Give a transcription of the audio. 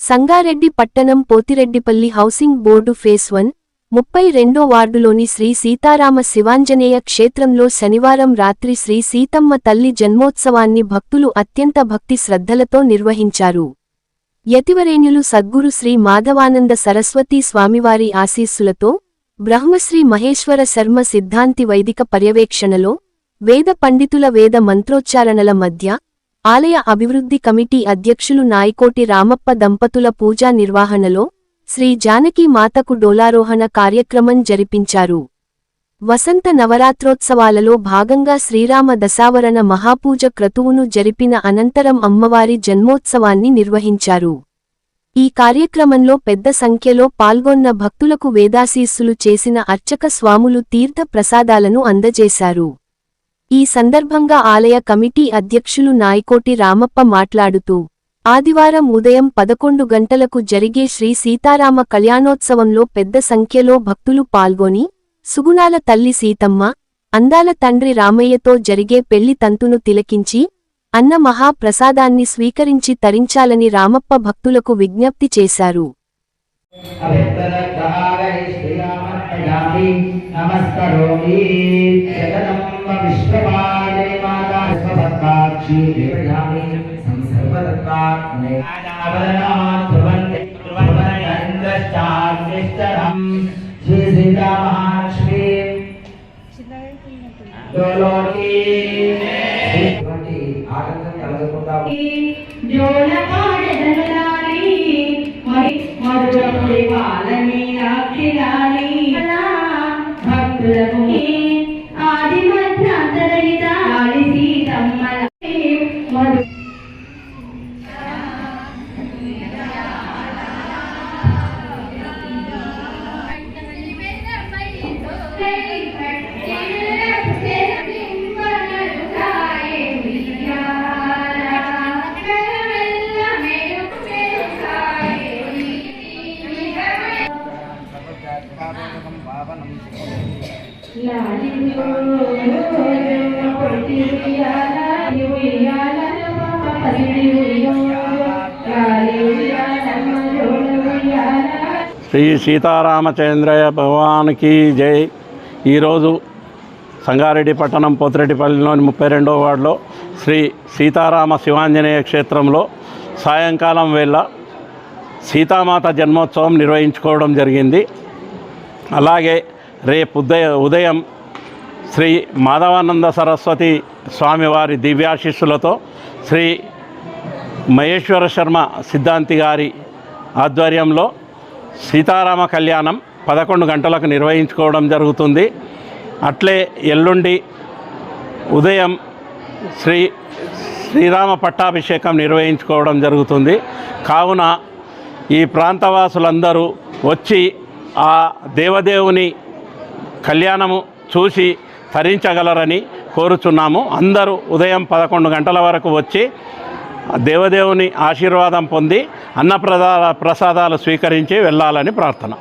సంగారెడ్డి పట్టణం Pothireddipalli housing board phase 1, 32 వార్డులోని శ్రీ సీతారామ శివాంజనేయ క్షేత్రంలో శనివారం రాత్రి శ్రీ సీతమ్మ తల్లి జన్మోత్సవాన్ని భక్తులు అత్యంత భక్తి శ్రద్ధలతో నిర్వహించారు. యతివరేణ్యులు సద్గురు శ్రీ మాధవానంద సరస్వతీ స్వామివారి ఆశీస్సులతో బ్రహ్మశ్రీ మహేశ్వర శర్మ సిద్ధాంతి వైదిక పర్యవేక్షణలో వేద పండితుల వేద మంత్రోచ్చారణల మధ్య ఆలయ అభివృద్ధి కమిటీ అధ్యక్షులు నాయకోటి రామప్ప దంపతుల పూజా నిర్వహణలో శ్రీ జానకీ మాతకు డోలారోహణ కార్యక్రమం జరిపించారు. వసంత నవరాత్రోత్సవాలలో భాగంగా శ్రీరామ దశావరణ మహాపూజ క్రతువును జరిపిన అనంతరం అమ్మవారి జన్మోత్సవాన్ని నిర్వహించారు. ఈ కార్యక్రమంలో పెద్ద సంఖ్యలో పాల్గొన్న భక్తులకు వేదాశీస్సులు చేసిన అర్చక స్వాములు తీర్థ ప్రసాదాలను అందజేశారు. ఈ సందర్భంగా ఆలయ కమిటీ అధ్యక్షులు నాయకోటి రామప్ప మాట్లాడుతూ, ఆదివారం ఉదయం 11 గంటలకు జరిగే శ్రీ సీతారామ కళ్యాణోత్సవంలో పెద్ద సంఖ్యలో భక్తులు పాల్గొని సుగుణాల తల్లి సీతమ్మ, అందాల తండ్రి రామయ్యతో జరిగే పెళ్లి తంతును తిలకించి అన్న మహాప్రసాదాన్ని స్వీకరించి తరించాలని రామప్ప భక్తులకు విజ్ఞప్తి చేశారు. శ్రీ సీతారామచంద్రయ్య భగవానికి జై. ఈరోజు సంగారెడ్డి పట్టణం పోతిరెడ్డిపల్లిలోని 32వ వార్డులో శ్రీ సీతారామ శివాంజనేయ క్షేత్రంలో సాయంకాలం వేళ సీతామాత జన్మోత్సవం నిర్వహించుకోవడం జరిగింది. అలాగే రేపు ఉదయం శ్రీ మాధవానంద సరస్వతి స్వామివారి దివ్యాశీస్సులతో శ్రీ మహేశ్వర శర్మ సిద్ధాంతి గారి ఆధ్వర్యంలో సీతారామ కళ్యాణం 11 గంటలకు నిర్వహించుకోవడం జరుగుతుంది. అట్లే ఎల్లుండి ఉదయం శ్రీరామ పట్టాభిషేకం నిర్వహించుకోవడం జరుగుతుంది. కావున ఈ ప్రాంతవాసులందరూ వచ్చి ఆ దేవదేవుని కళ్యాణము చూసి తరించగలరని కోరుచున్నాము. అందరూ ఉదయం 11 గంటల వరకు వచ్చి దేవదేవుని ఆశీర్వాదం పొంది ప్రసాదాలు స్వీకరించి వెళ్ళాలని ప్రార్థన.